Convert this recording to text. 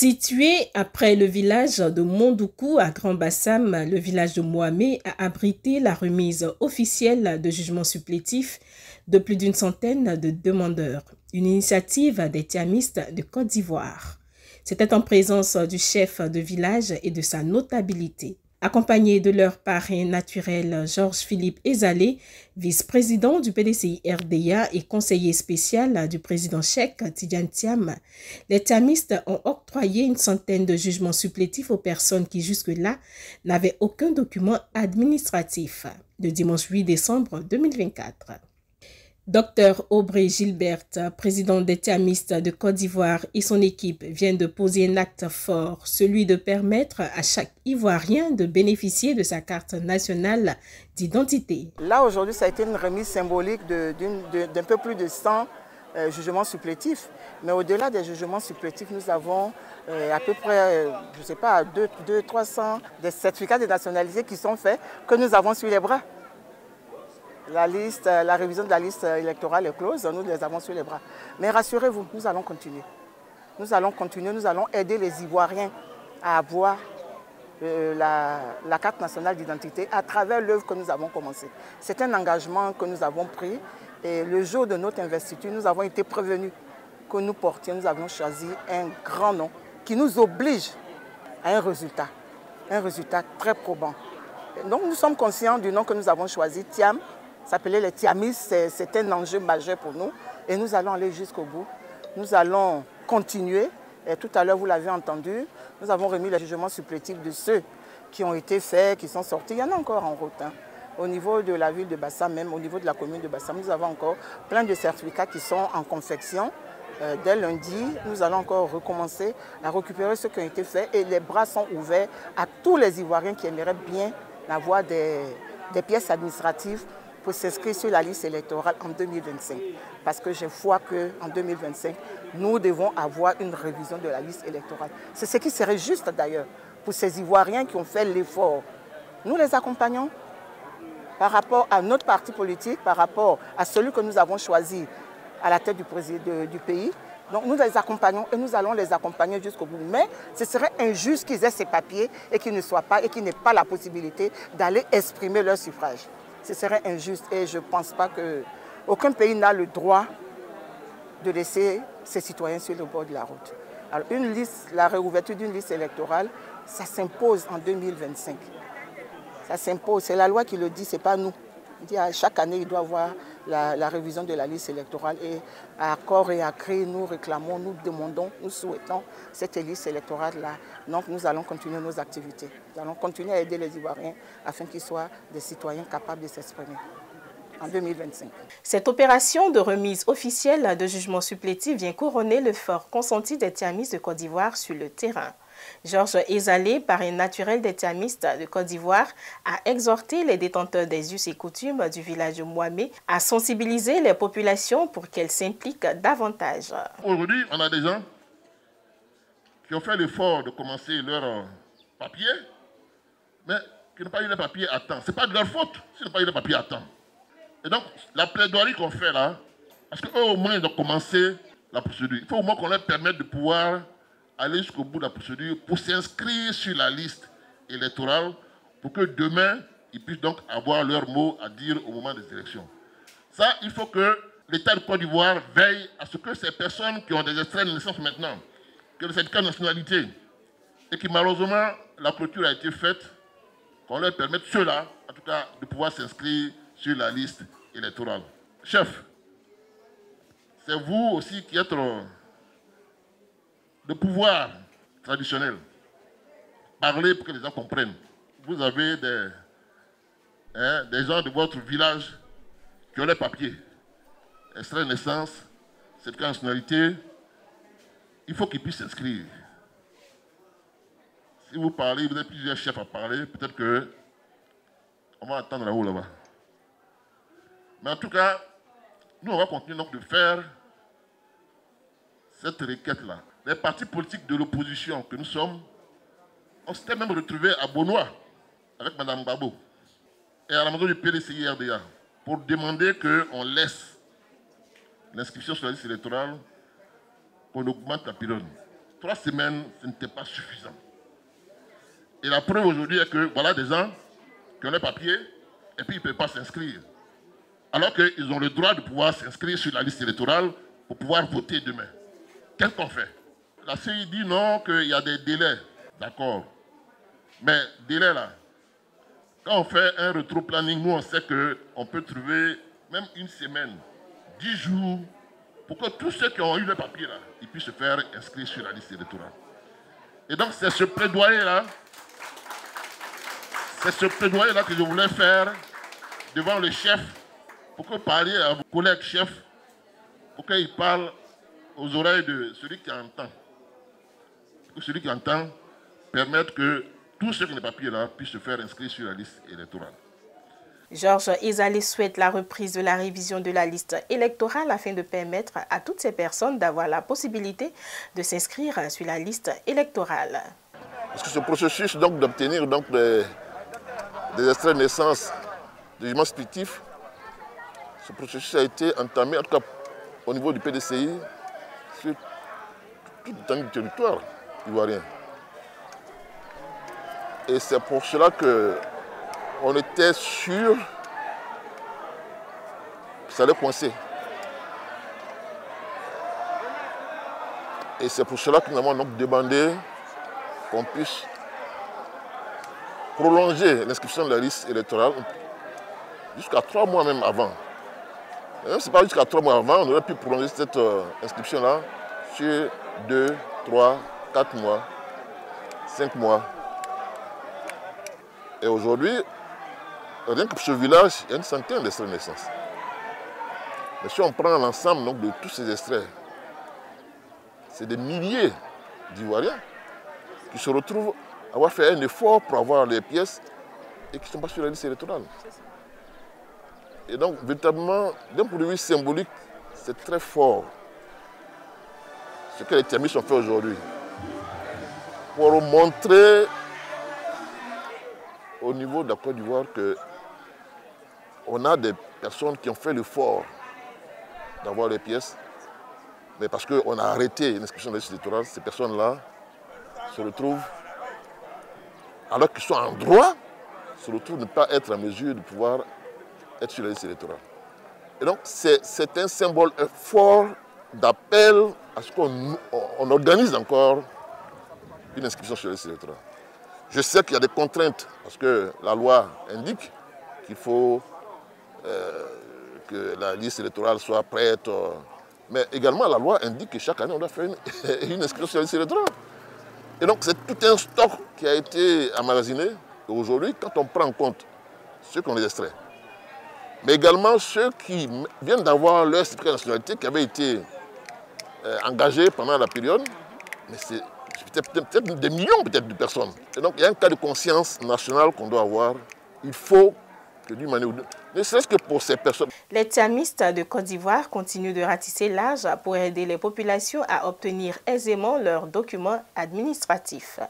Situé après le village de Mondoukou à Grand Bassam, le village de Moamé a abrité la remise officielle de jugements supplétifs de plus d'une centaine de demandeurs, une initiative des tiamistes de Côte d'Ivoire. C'était en présence du chef de village et de sa notabilité. Accompagnés de leur parrain naturel Georges-Philippe Ezalé, vice-président du PDCI RDA et conseiller spécial du président Cheikh Tidiane Thiam, les tiamistes ont octroyé une centaine de jugements supplétifs aux personnes qui jusque-là n'avaient aucun document administratif. Le dimanche 8 décembre 2024. Dr Aubrey Gilbert, président des tiamistes de Côte d'Ivoire et son équipe vient de poser un acte fort, celui de permettre à chaque Ivoirien de bénéficier de sa carte nationale d'identité. Là aujourd'hui ça a été une remise symbolique d'un peu plus de 100 jugements supplétifs, mais au-delà des jugements supplétifs nous avons à peu près, je ne sais pas, 200-300 des certificats de nationalité qui sont faits, que nous avons sur les bras. La révision de la liste électorale est close, nous les avons sur les bras. Mais rassurez-vous, nous allons continuer. Nous allons continuer, nous allons aider les Ivoiriens à avoir la carte nationale d'identité à travers l'œuvre que nous avons commencée. C'est un engagement que nous avons pris et le jour de notre investiture, nous avons été prévenus que nous portions, nous avons choisi un grand nom qui nous oblige à un résultat très probant. Donc nous sommes conscients du nom que nous avons choisi, Thiam. S'appelait les tiamistes, c'est un enjeu majeur pour nous et nous allons aller jusqu'au bout. Nous allons continuer et tout à l'heure vous l'avez entendu, nous avons remis les jugements supplétifs de ceux qui ont été faits, qui sont sortis. Il y en a encore en route. Au niveau de la ville de Bassam, même au niveau de la commune de Bassam, nous avons encore plein de certificats qui sont en confection. Dès lundi, nous allons encore recommencer à récupérer ceux qui ont été faits et les bras sont ouverts à tous les Ivoiriens qui aimeraient bien avoir des pièces administratives pour s'inscrire sur la liste électorale en 2025. Parce que j'ai foi qu'en 2025, nous devons avoir une révision de la liste électorale. C'est ce qui serait juste d'ailleurs pour ces Ivoiriens qui ont fait l'effort. Nous les accompagnons par rapport à notre parti politique, par rapport à celui que nous avons choisi à la tête du pays. Donc nous les accompagnons et nous allons les accompagner jusqu'au bout. Mais ce serait injuste qu'ils aient ces papiers et qu'ils n'aient pas la possibilité d'aller exprimer leur suffrage. Ce serait injuste et je ne pense pas qu'aucun pays n'a le droit de laisser ses citoyens sur le bord de la route. Alors la réouverture d'une liste électorale, ça s'impose en 2025. Ça s'impose, c'est la loi qui le dit, ce n'est pas nous. Chaque année, il doit y avoir la révision de la liste électorale et à corps et à cri, nous réclamons, nous demandons, nous souhaitons cette liste électorale-là. Donc nous allons continuer nos activités. Nous allons continuer à aider les Ivoiriens afin qu'ils soient des citoyens capables de s'exprimer en 2025. Cette opération de remise officielle de jugement supplétif vient couronner le fort consenti des tiamistes de Côte d'Ivoire sur le terrain. Georges Ezalé, parrain naturel des tiamistes de Côte d'Ivoire, a exhorté les détenteurs des us et coutumes du village de Moamé à sensibiliser les populations pour qu'elles s'impliquent davantage. Aujourd'hui, on a des gens qui ont fait l'effort de commencer leur papier, mais qui n'ont pas eu le papier à temps. Ce n'est pas de leur faute s'ils n'ont pas eu le papier à temps. Et donc, la plaidoirie qu'on fait là, parce qu'eux au moins ils ont commencé la procédure. Il faut au moins qu'on leur permette de pouvoir aller jusqu'au bout de la procédure pour s'inscrire sur la liste électorale pour que demain, ils puissent donc avoir leur mot à dire au moment des élections. Ça, il faut que l'État de Côte d'Ivoire veille à ce que ces personnes qui ont des extraits de naissance maintenant, qui ont des certificats de nationalité, et qui malheureusement, la clôture a été faite, qu'on leur permette ceux-là, en tout cas, de pouvoir s'inscrire sur la liste électorale. Chef, c'est vous aussi qui êtes de pouvoir traditionnel. Parlez pour que les gens comprennent. Vous avez des gens de votre village qui ont les papiers. Extrait de naissance, certificat de nationalité, il faut qu'ils puissent s'inscrire. Si vous parlez, vous avez plusieurs chefs à parler, peut-être qu'on va attendre là-haut, là-bas. Mais en tout cas, nous, on va continuer donc de faire cette requête-là. Les partis politiques de l'opposition que nous sommes, on s'était même retrouvés à Bonois avec Mme Babo et à la maison du PDCI RDA pour demander qu'on laisse l'inscription sur la liste électorale, qu'on augmente la pylône. 3 semaines, ce n'était pas suffisant. Et la preuve aujourd'hui est que voilà des gens qui ont les papiers et puis ils ne peuvent pas s'inscrire. Alors qu'ils ont le droit de pouvoir s'inscrire sur la liste électorale pour pouvoir voter demain. Qu'est-ce qu'on fait? La CEI dit non, qu'il y a des délais. D'accord. Mais délai là, quand on fait un rétro-planning, nous on sait qu'on peut trouver même une semaine, 10 jours, pour que tous ceux qui ont eu le papier là, ils puissent se faire inscrire sur la liste électorale. Et donc c'est ce plaidoyer-là, que je voulais faire devant le chef, pour que parliez à vos collègues chefs, pour qu'ils parlent aux oreilles de celui qui entend. Pour que celui qui entend permette que tous ceux qui n'ont pas papier là puissent se faire inscrire sur la liste électorale. Georges Ezalé souhaite la reprise de la révision de la liste électorale afin de permettre à toutes ces personnes d'avoir la possibilité de s'inscrire sur la liste électorale. Parce que ce processus d'obtenir des extraits de naissance de jugements supplétifs, ce processus a été entamé, en tout cas au niveau du PDCI, sur tout l'étendue du territoire ivoirien. Et c'est pour cela qu'on était sûr que ça allait coincer. Et c'est pour cela que nous avons donc demandé qu'on puisse prolonger l'inscription de la liste électorale jusqu'à 3 mois même avant. Et même si ce n'est pas jusqu'à 3 mois avant, on aurait pu prolonger cette inscription-là sur 2, 3, 4 mois, 5 mois. Et aujourd'hui, rien que pour ce village, il y a une centaine d'extraits de naissance. Mais si on prend l'ensemble de tous ces extraits, c'est des milliers d'Ivoiriens qui se retrouvent à avoir fait un effort pour avoir les pièces et qui ne sont pas sur la liste électorale. Et donc, véritablement, d'un point de vue symbolique, c'est très fort ce que les Tiamis ont fait aujourd'hui. Pour montrer au niveau de la Côte d'Ivoire qu'on a des personnes qui ont fait l'effort d'avoir les pièces, mais parce qu'on a arrêté l'inscription de la liste électorale, ces personnes-là se retrouvent, alors qu'ils sont en droit, se retrouvent ne pas être en mesure de pouvoir être sur la liste électorale. Et donc c'est un symbole fort d'appel à ce qu'on organise encore une inscription sur la liste électorale. Je sais qu'il y a des contraintes, parce que la loi indique qu'il faut que la liste électorale soit prête, mais également la loi indique que chaque année on doit faire une inscription sur la liste électorale. Et donc c'est tout un stock qui a été emmagasiné. Et aujourd'hui, quand on prend en compte ceux qui ont les extraits, mais également ceux qui viennent d'avoir leur certificat de nationalité qui avait été engagés pendant la période, mais c'est peut-être des millions de personnes. Et donc il y a un cas de conscience nationale qu'on doit avoir. Il faut que d'une manière ou d'une autre, ne serait-ce que pour ces personnes. Les Tiamistes de Côte d'Ivoire continuent de ratisser large pour aider les populations à obtenir aisément leurs documents administratifs.